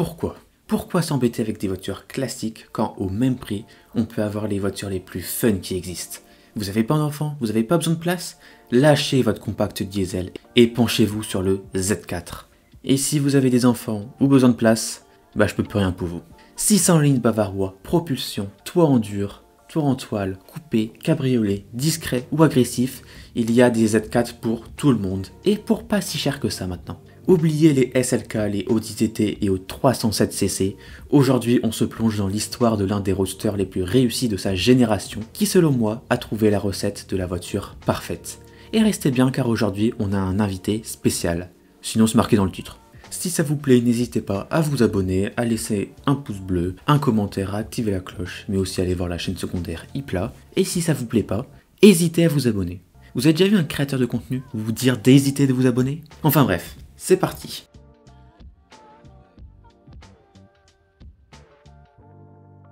Pourquoi? Pourquoi s'embêter avec des voitures classiques quand au même prix, on peut avoir les voitures les plus fun qui existent? Vous n'avez pas d'enfant? Vous n'avez pas besoin de place? Lâchez votre compact diesel et penchez-vous sur le Z4. Et si vous avez des enfants ou besoin de place, je peux plus rien pour vous. 600 lignes bavarois, propulsion, toit en dur, toit en toile, coupé, cabriolet, discret ou agressif, il y a des Z4 pour tout le monde et pour pas si cher que ça maintenant. Oubliez les SLK, les Audi TT et aux 307cc, aujourd'hui on se plonge dans l'histoire de l'un des roadsters les plus réussis de sa génération qui selon moi a trouvé la recette de la voiture parfaite. Et restez bien car aujourd'hui on a un invité spécial, sinon c'est marqué dans le titre. Si ça vous plaît, n'hésitez pas à vous abonner, à laisser un pouce bleu, un commentaire, à activer la cloche, mais aussi à aller voir la chaîne secondaire Ipla. Et si ça vous plaît pas, hésitez à vous abonner. Vous avez déjà vu un créateur de contenu vous dire d'hésiter de vous abonner? Enfin bref, c'est parti.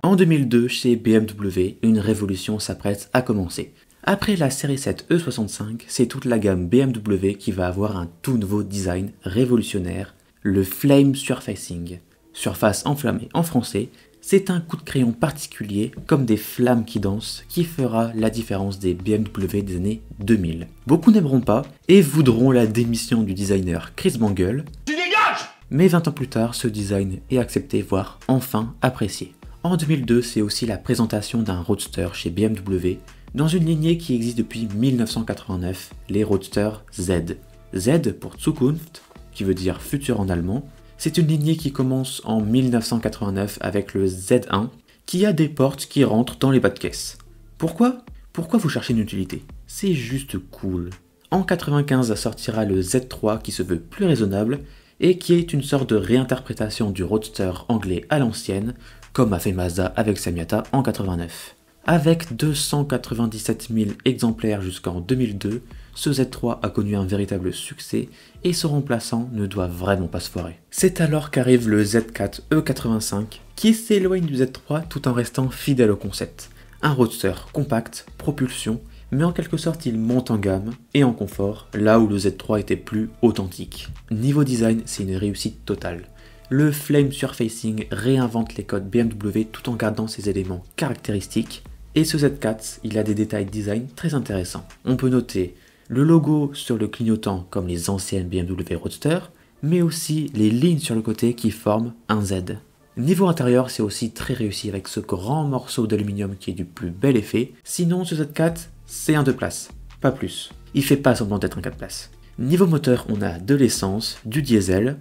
En 2002, chez BMW, une révolution s'apprête à commencer. Après la série 7 E65, c'est toute la gamme BMW qui va avoir un tout nouveau design révolutionnaire, le Flame Surfacing. Surface enflammée en français, c'est un coup de crayon particulier, comme des flammes qui dansent, qui fera la différence des BMW des années 2000. Beaucoup n'aimeront pas et voudront la démission du designer Chris Bangle. Tu dégages! Mais 20 ans plus tard, ce design est accepté, voire enfin apprécié. En 2002, c'est aussi la présentation d'un roadster chez BMW, dans une lignée qui existe depuis 1989, les Roadster Z. Z pour Zukunft, qui veut dire futur en allemand. C'est une lignée qui commence en 1989 avec le Z1, qui a des portes qui rentrent dans les bas de caisse. Pourquoi vous cherchez une utilité? C'est juste cool. En 1995 sortira le Z3 qui se veut plus raisonnable et qui est une sorte de réinterprétation du Roadster anglais à l'ancienne, comme a fait Mazda avec sa Miata en 1989. Avec 297 000 exemplaires jusqu'en 2002, ce Z3 a connu un véritable succès et son remplaçant ne doit vraiment pas se foirer. C'est alors qu'arrive le Z4 E85 qui s'éloigne du Z3 tout en restant fidèle au concept. Un roadster compact, propulsion, mais en quelque sorte il monte en gamme et en confort là où le Z3 était plus authentique. Niveau design, c'est une réussite totale. Le Flame Surfacing réinvente les codes BMW tout en gardant ses éléments caractéristiques. Et ce Z4, il a des détails design très intéressants. On peut noter le logo sur le clignotant comme les anciennes BMW Roadster, mais aussi les lignes sur le côté qui forment un Z. Niveau intérieur, c'est aussi très réussi avec ce grand morceau d'aluminium qui est du plus bel effet. Sinon, ce Z4, c'est un 2 places, pas plus. Il fait pas semblant d'être un 4 places. Niveau moteur, on a de l'essence, du diesel.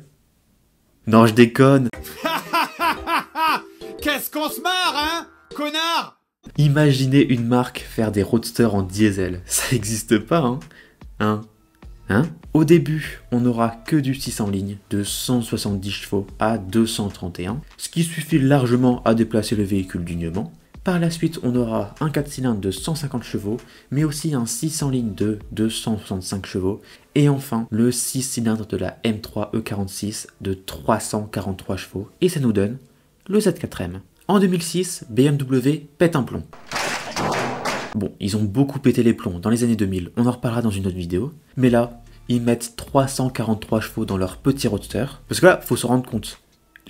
Non, je déconne. Qu'est-ce qu'on se marre, hein, connard? Imaginez une marque faire des roadsters en diesel, ça n'existe pas, hein? Au début, on n'aura que du 600 lignes, de 170 chevaux à 231, ce qui suffit largement à déplacer le véhicule dignement. Par la suite, on aura un 4 cylindres de 150 chevaux, mais aussi un 600 lignes de 265 chevaux, et enfin le 6 cylindres de la M3 E46 de 343 chevaux, et ça nous donne le Z4M. En 2006, BMW pète un plomb. Bon, ils ont beaucoup pété les plombs dans les années 2000, on en reparlera dans une autre vidéo. Mais là, ils mettent 343 chevaux dans leur petit roadster. Parce que là, faut se rendre compte,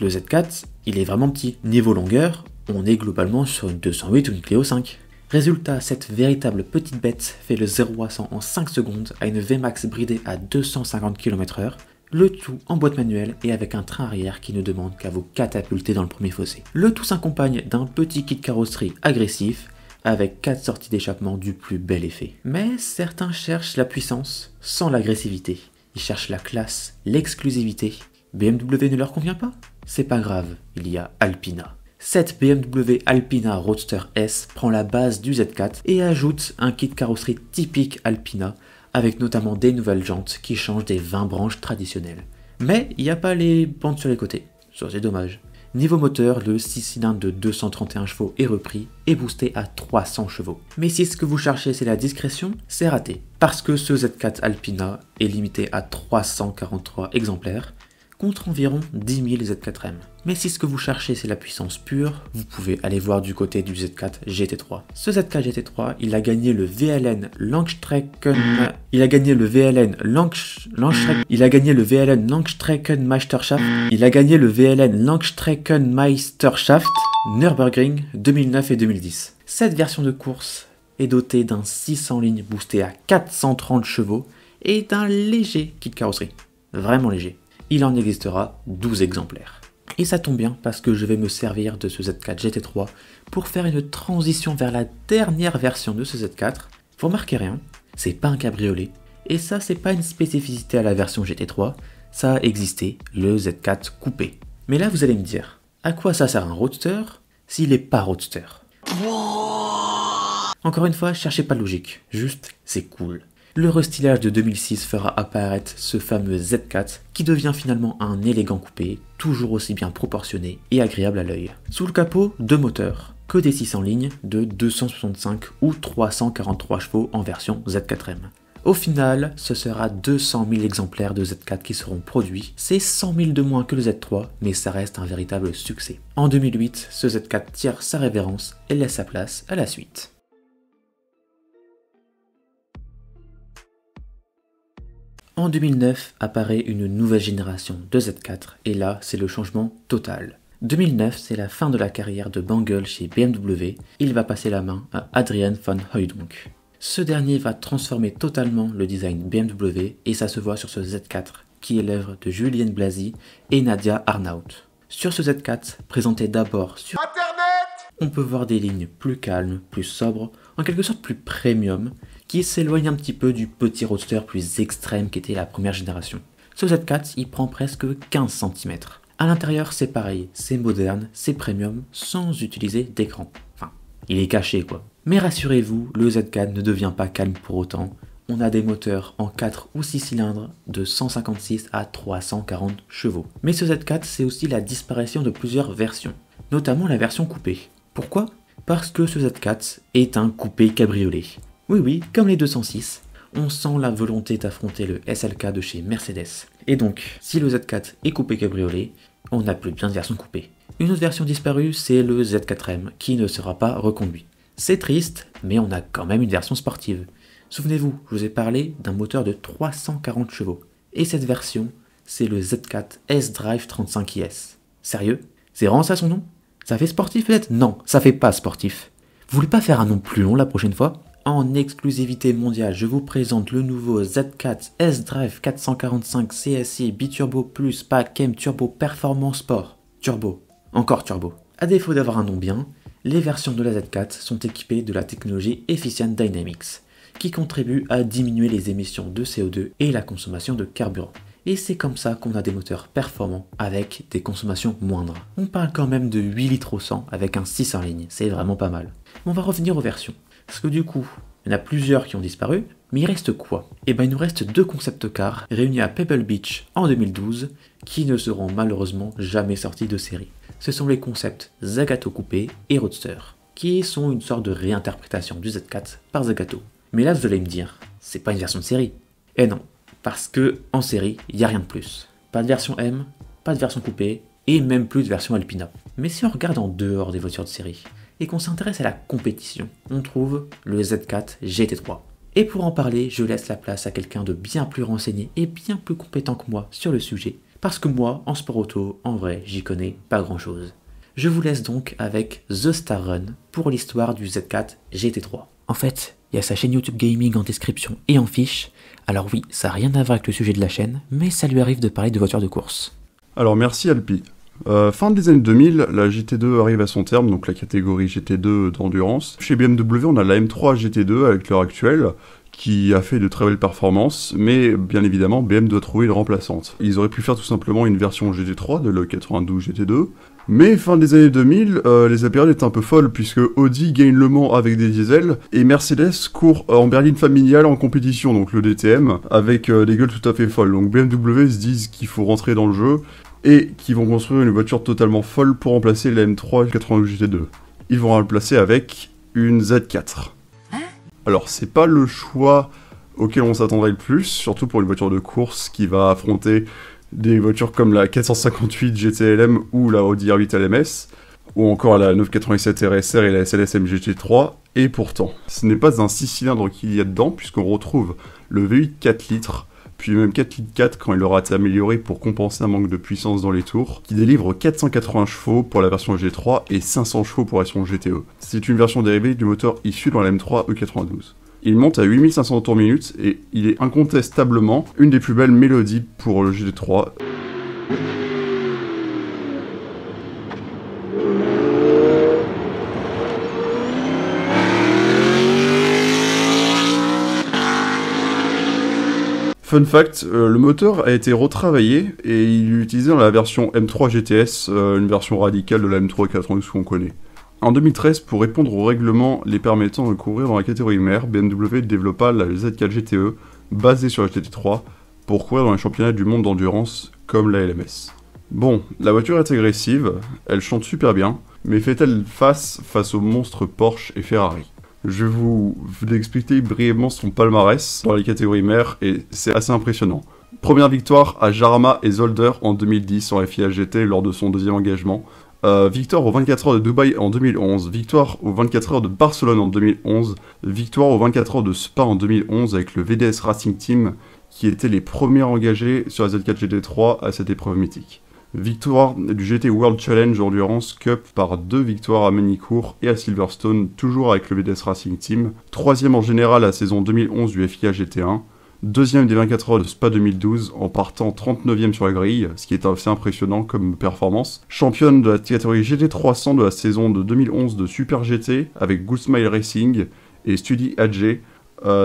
le Z4, il est vraiment petit. Niveau longueur, on est globalement sur une 208 ou une Clio 5. Résultat, cette véritable petite bête fait le 0 à 100 en 5 secondes à une VMAX bridée à 250 km/h. Le tout en boîte manuelle et avec un train arrière qui ne demande qu'à vous catapulter dans le premier fossé. Le tout s'accompagne d'un petit kit carrosserie agressif avec 4 sorties d'échappement du plus bel effet. Mais certains cherchent la puissance sans l'agressivité. Ils cherchent la classe, l'exclusivité. BMW ne leur convient pas? C'est pas grave, il y a Alpina. Cette BMW Alpina Roadster S prend la base du Z4 et ajoute un kit carrosserie typique Alpina avec notamment des nouvelles jantes qui changent des 20 branches traditionnelles. Mais il n'y a pas les bandes sur les côtés, ça c'est dommage. Niveau moteur, le 6 cylindres de 231 chevaux est repris et boosté à 300 chevaux. Mais si ce que vous cherchez c'est la discrétion, c'est raté. Parce que ce Z4 Alpina est limité à 343 exemplaires, contre environ 10 000 Z4M. Mais si ce que vous cherchez c'est la puissance pure, vous pouvez aller voir du côté du Z4 GT3. Ce Z4 GT3, il a gagné le VLN Langstrecken... Il a gagné le VLN Langstreckenmeisterschaft Nürburgring 2009 et 2010. Cette version de course est dotée d'un 600 lignes boosté à 430 chevaux et d'un léger kit carrosserie. Vraiment léger. Il en existera 12 exemplaires. Et ça tombe bien parce que je vais me servir de ce Z4 GT3 pour faire une transition vers la dernière version de ce Z4. Vous remarquez rien, c'est pas un cabriolet, et ça c'est pas une spécificité à la version GT3, ça a existé, le Z4 coupé. Mais là vous allez me dire, à quoi ça sert un roadster s'il est pas roadster? Encore une fois, cherchez pas de logique, juste c'est cool. Le restylage de 2006 fera apparaître ce fameux Z4 qui devient finalement un élégant coupé, toujours aussi bien proportionné et agréable à l'œil. Sous le capot, deux moteurs, que des 600 lignes de 265 ou 343 chevaux en version Z4M. Au final, ce sera 200 000 exemplaires de Z4 qui seront produits, c'est 100 000 de moins que le Z3, mais ça reste un véritable succès. En 2008, ce Z4 tire sa révérence et laisse sa place à la suite. En 2009 apparaît une nouvelle génération de Z4 et là c'est le changement total. 2009 c'est la fin de la carrière de Bangle chez BMW, il va passer la main à Adrian van Hooydonk. Ce dernier va transformer totalement le design BMW et ça se voit sur ce Z4 qui est l'œuvre de Julien Blasi et Nadia Arnaut. Sur ce Z4, présenté d'abord sur Internet, on peut voir des lignes plus calmes, plus sobres, en quelque sorte plus premium, qui s'éloigne un petit peu du petit roadster plus extrême qu'était la première génération. Ce Z4, il prend presque 15 cm. À l'intérieur, c'est pareil, c'est moderne, c'est premium, sans utiliser d'écran. Enfin, il est caché quoi. Mais rassurez-vous, le Z4 ne devient pas calme pour autant. On a des moteurs en 4 ou 6 cylindres de 156 à 340 chevaux. Mais ce Z4, c'est aussi la disparition de plusieurs versions, notamment la version coupée. Pourquoi ? Parce que ce Z4 est un coupé cabriolet. Oui, comme les 206, on sent la volonté d'affronter le SLK de chez Mercedes. Et donc, si le Z4 est coupé cabriolet, on n'a plus bien de version coupée. Une autre version disparue, c'est le Z4M, qui ne sera pas reconduit. C'est triste, mais on a quand même une version sportive. Souvenez-vous, je vous ai parlé d'un moteur de 340 chevaux. Et cette version, c'est le Z4 S-Drive 35IS. Sérieux ? C'est vraiment ça son nom ? Ça fait sportif peut-être ? Non, ça fait pas sportif. Vous voulez pas faire un nom plus long la prochaine fois ? En exclusivité mondiale, je vous présente le nouveau Z4 S-Drive 445 CSI Biturbo Plus Pack M Turbo Performance Sport. Turbo. Encore turbo. À défaut d'avoir un nom bien, les versions de la Z4 sont équipées de la technologie Efficient Dynamics, qui contribue à diminuer les émissions de CO2 et la consommation de carburant. Et c'est comme ça qu'on a des moteurs performants avec des consommations moindres. On parle quand même de 8 litres au 100 avec un 6 en ligne, c'est vraiment pas mal. On va revenir aux versions. Parce que du coup, il y en a plusieurs qui ont disparu, mais il reste quoi ? Eh ben il nous reste deux concept cars réunis à Pebble Beach en 2012 qui ne seront malheureusement jamais sortis de série. Ce sont les concepts Zagato Coupé et Roadster, qui sont une sorte de réinterprétation du Z4 par Zagato. Mais là vous allez me dire, c'est pas une version de série. Eh non, parce que en série, il n'y a rien de plus. Pas de version M, pas de version coupée, et même plus de version Alpina. Mais si on regarde en dehors des voitures de série, et qu'on s'intéresse à la compétition, on trouve le Z4 GT3. Et pour en parler, je laisse la place à quelqu'un de bien plus renseigné et bien plus compétent que moi sur le sujet, parce que moi, en sport auto, en vrai, j'y connais pas grand chose. Je vous laisse donc avec The Star Run pour l'histoire du Z4 GT3. En fait, il y a sa chaîne YouTube Gaming en description et en fiche, alors oui, ça n'a rien à voir avec le sujet de la chaîne, mais ça lui arrive de parler de voitures de course. Alors merci Alpi. Fin des années 2000, la GT2 arrive à son terme, donc la catégorie GT2 d'endurance. Chez BMW, on a la M3 GT2 avec l'heure actuelle, qui a fait de très belles performances, mais bien évidemment, BM doit trouver une remplaçante. Ils auraient pu faire tout simplement une version GT3 de l'E92 GT2, mais fin des années 2000, les période est un peu folle, puisque Audi gagne Le Mans avec des diesels, et Mercedes court en berline familiale en compétition, donc le DTM, avec des gueules tout à fait folles. Donc BMW se disent qu'il faut rentrer dans le jeu, et qui vont construire une voiture totalement folle pour remplacer la M3 92 GT2. Ils vont remplacer avec une Z4. Alors c'est pas le choix auquel on s'attendrait le plus, surtout pour une voiture de course qui va affronter Des voitures comme la 458 GTLM ou la Audi R8 LMS, ou encore la 997 RSR et la SLS MGT3, et pourtant, ce n'est pas un 6 cylindres qu'il y a dedans, puisqu'on retrouve le V8 4 litres, puis même 4 litres 4 quand il aura été amélioré pour compenser un manque de puissance dans les tours, qui délivre 480 chevaux pour la version G3 et 500 chevaux pour la version GTE. C'est une version dérivée du moteur issu dans la M3 E92. Il monte à 8500 tours minute et il est incontestablement une des plus belles mélodies pour le GT3. Fun fact, le moteur a été retravaillé et il est utilisé dans la version M3 GTS, une version radicale de la M3 92 qu'on connaît. En 2013, pour répondre aux règlements les permettant de courir dans la catégorie mère, BMW développa la Z4 GTE basée sur la GT3 pour courir dans les championnats du monde d'endurance comme la LMS. Bon, la voiture est agressive, elle chante super bien, mais fait-elle face aux monstres Porsche et Ferrari ? Je vais vous expliquer brièvement son palmarès dans les catégories mères et c'est assez impressionnant. Première victoire à Jarama et Zolder en 2010 en FIA GT lors de son deuxième engagement. Victoire aux 24 heures de Dubaï en 2011, victoire aux 24 heures de Barcelone en 2011, victoire aux 24 heures de Spa en 2011 avec le VDS Racing Team qui étaient les premiers engagés sur la Z4 GT3 à cette épreuve mythique. Victoire du GT World Challenge Endurance Cup par 2 victoires à Manicourt et à Silverstone, toujours avec le VDS Racing Team. 3ème en général à la saison 2011 du FIA GT1. 2ème des 24 heures de Spa 2012 en partant 39ème sur la grille, ce qui est assez impressionnant comme performance. Championne de la catégorie GT300 de la saison de 2011 de Super GT avec Good Smile Racing et Studi AG.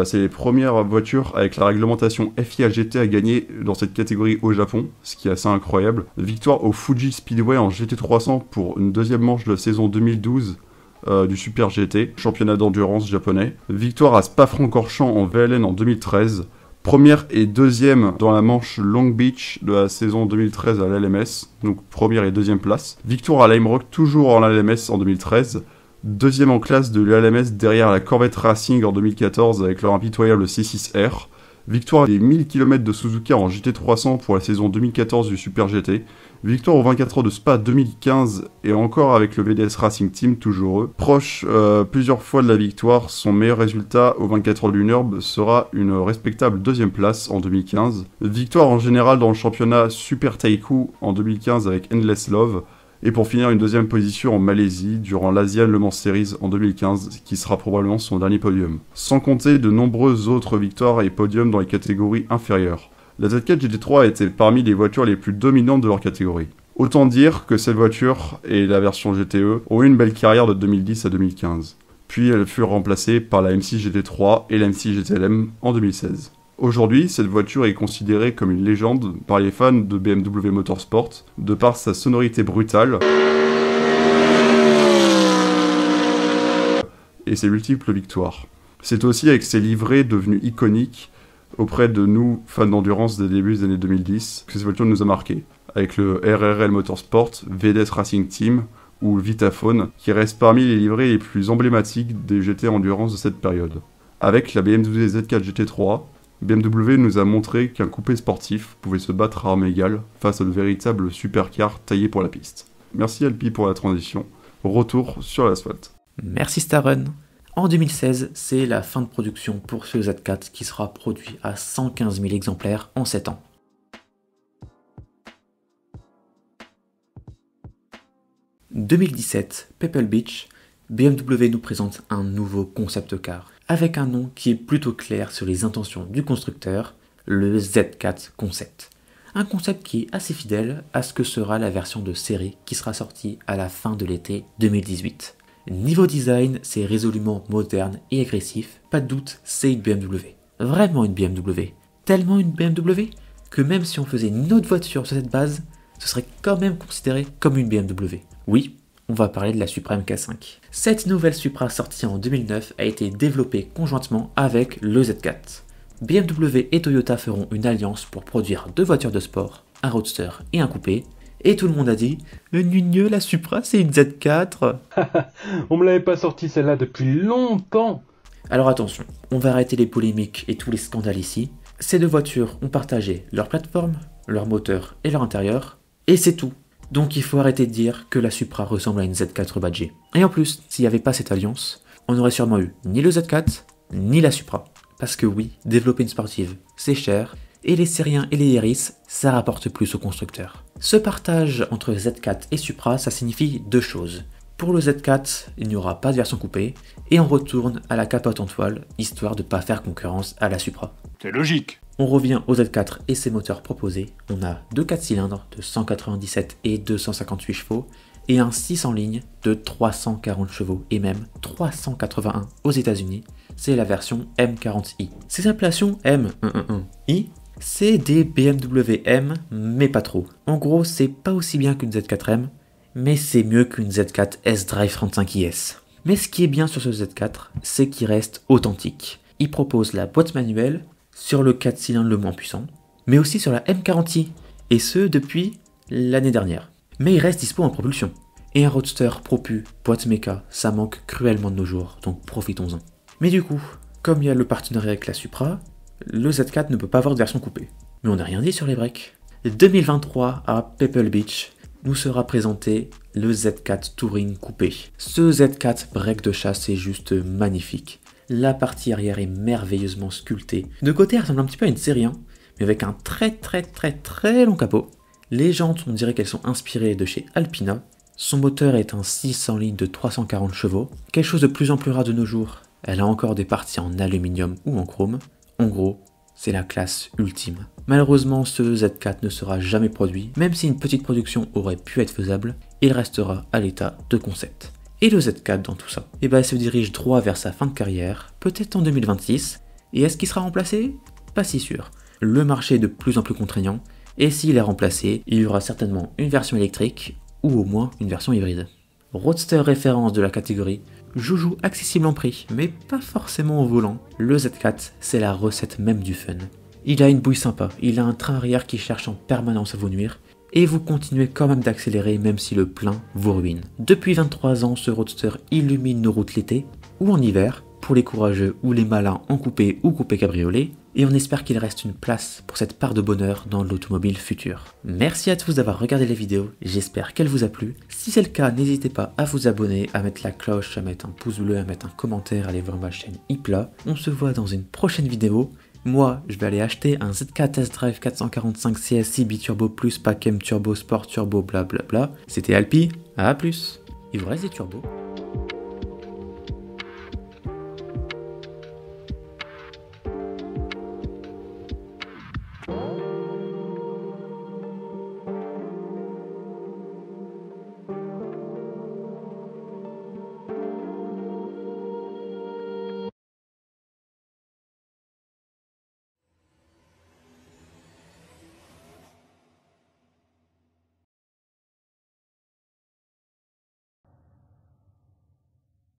C'est les premières voitures avec la réglementation FIA GT à gagner dans cette catégorie au Japon, ce qui est assez incroyable. Victoire au Fuji Speedway en GT300 pour une deuxième manche de la saison 2012 du Super GT, championnat d'endurance japonais. Victoire à Spa-Francorchamps en VLN en 2013. Première et deuxième dans la manche Long Beach de la saison 2013 à l'LMS, donc première et deuxième place. Victoire à Lime Rock toujours en LMS en 2013. Deuxième en classe de l'LMS derrière la Corvette Racing en 2014 avec leur impitoyable C6R. Victoire des 1000 km de Suzuka en GT300 pour la saison 2014 du Super GT. Victoire aux 24 heures de Spa 2015 et encore avec le VDS Racing Team, toujours eux. Proche plusieurs fois de la victoire, son meilleur résultat aux 24 heures du Nürburgring sera une respectable deuxième place en 2015. Victoire en général dans le championnat Super Taikoo en 2015 avec Endless Love. Et pour finir, une deuxième position en Malaisie durant l'Asian Le Mans Series en 2015, qui sera probablement son dernier podium. Sans compter de nombreuses autres victoires et podiums dans les catégories inférieures. La Z4 GT3 était parmi les voitures les plus dominantes de leur catégorie. Autant dire que cette voiture et la version GTE ont eu une belle carrière de 2010 à 2015. Puis elles furent remplacées par la M6 GT3 et la M6 GTLM en 2016. Aujourd'hui, cette voiture est considérée comme une légende par les fans de BMW Motorsport, de par sa sonorité brutale et ses multiples victoires. C'est aussi avec ses livrets devenus iconiques auprès de nous, fans d'endurance des débuts des années 2010, que cette voiture nous a marqué, avec le RRL Motorsport, VDS Racing Team ou Vitaphone, qui reste parmi les livrets les plus emblématiques des GT Endurance de cette période. Avec la BMW Z4 GT3, BMW nous a montré qu'un coupé sportif pouvait se battre à armes égales face à de véritables supercars taillés pour la piste. Merci Alpi pour la transition. Retour sur l'asphalte. Merci Starrun. En 2016, c'est la fin de production pour ce Z4 qui sera produit à 115 000 exemplaires en 7 ans. « 2017, Pebble Beach, BMW nous présente un nouveau concept car, avec un nom qui est plutôt clair sur les intentions du constructeur, le Z4 Concept. Un concept qui est assez fidèle à ce que sera la version de série qui sera sortie à la fin de l'été 2018. Niveau design, c'est résolument moderne et agressif, pas de doute, c'est une BMW. Vraiment une BMW. Tellement une BMW que même si on faisait une autre voiture sur cette base, ce serait quand même considéré comme une BMW. Oui, on va parler de la Supreme K5. Cette nouvelle Supra sortie en 2009 a été développée conjointement avec le Z4. BMW et Toyota feront une alliance pour produire 2 voitures de sport, un roadster et un coupé, et tout le monde a dit « Nugneux, la Supra c'est une Z4 !» On me l'avait pas sorti celle-là depuis longtemps. Alors attention, on va arrêter les polémiques et tous les scandales ici. Ces 2 voitures ont partagé leur plateforme, leur moteur et leur intérieur, et c'est tout. Donc il faut arrêter de dire que la Supra ressemble à une Z4 badgée. Et en plus, s'il n'y avait pas cette alliance, on n'aurait sûrement eu ni le Z4, ni la Supra. Parce que oui, développer une sportive, c'est cher, et les Syriens et les Yaris, ça rapporte plus aux constructeurs. Ce partage entre Z4 et Supra, ça signifie deux choses. Pour le Z4, il n'y aura pas de version coupée, et on retourne à la capote en toile, histoire de ne pas faire concurrence à la Supra. C'est logique. On revient au Z4 et ses moteurs proposés. On a deux 4 cylindres de 197 et 258 chevaux, et un 6 en ligne de 340 chevaux, et même 381 aux États-Unis. C'est la version M40i. Ces appellations M11i, c'est des BMW M, mais pas trop. En gros, c'est pas aussi bien qu'une Z4M, mais c'est mieux qu'une Z4 S-Drive 35IS. Mais ce qui est bien sur ce Z4, c'est qu'il reste authentique. Il propose la boîte manuelle sur le 4 cylindres le moins puissant, mais aussi sur la M40i, et ce depuis l'année dernière. Mais il reste dispo en propulsion. Et un roadster propu, boîte méca, ça manque cruellement de nos jours, donc profitons-en. Mais du coup, comme il y a le partenariat avec la Supra, le Z4 ne peut pas avoir de version coupée. Mais on n'a rien dit sur les breaks. 2023 à Pebble Beach, nous sera présenté le Z4 Touring coupé. Ce Z4 break de chasse est juste magnifique. La partie arrière est merveilleusement sculptée. De côté, elle ressemble un petit peu à une série 1, mais avec un très long capot. Les jantes, on dirait qu'elles sont inspirées de chez Alpina. Son moteur est un 6 en ligne de 340 chevaux. Quelque chose de plus en plus rare de nos jours. Elle a encore des parties en aluminium ou en chrome. En gros, c'est la classe ultime. Malheureusement, ce Z4 ne sera jamais produit, même si une petite production aurait pu être faisable, il restera à l'état de concept. Et le Z4 dans tout ça, il se dirige droit vers sa fin de carrière, peut-être en 2026, et est-ce qu'il sera remplacé? Pas si sûr. Le marché est de plus en plus contraignant, et s'il est remplacé, il y aura certainement une version électrique, ou au moins une version hybride. Roadster référence de la catégorie, joujou accessible en prix, mais pas forcément au volant, le Z4 c'est la recette même du fun. Il a une bouille sympa, il a un train arrière qui cherche en permanence à vous nuire, et vous continuez quand même d'accélérer même si le plein vous ruine. Depuis 23 ans, ce roadster illumine nos routes l'été, ou en hiver, pour les courageux ou les malins en coupé ou coupé cabriolet, et on espère qu'il reste une place pour cette part de bonheur dans l'automobile future. Merci à tous d'avoir regardé la vidéo, j'espère qu'elle vous a plu. Si c'est le cas, n'hésitez pas à vous abonner, à mettre la cloche, à mettre un pouce bleu, à mettre un commentaire, à aller voir ma chaîne Ipla. On se voit dans une prochaine vidéo. Moi, je vais aller acheter un Z4 S-Drive 445 CSI Biturbo Plus Pack M Turbo Sport Turbo blablabla. C'était Alpi, à plus. Il vous reste des turbos?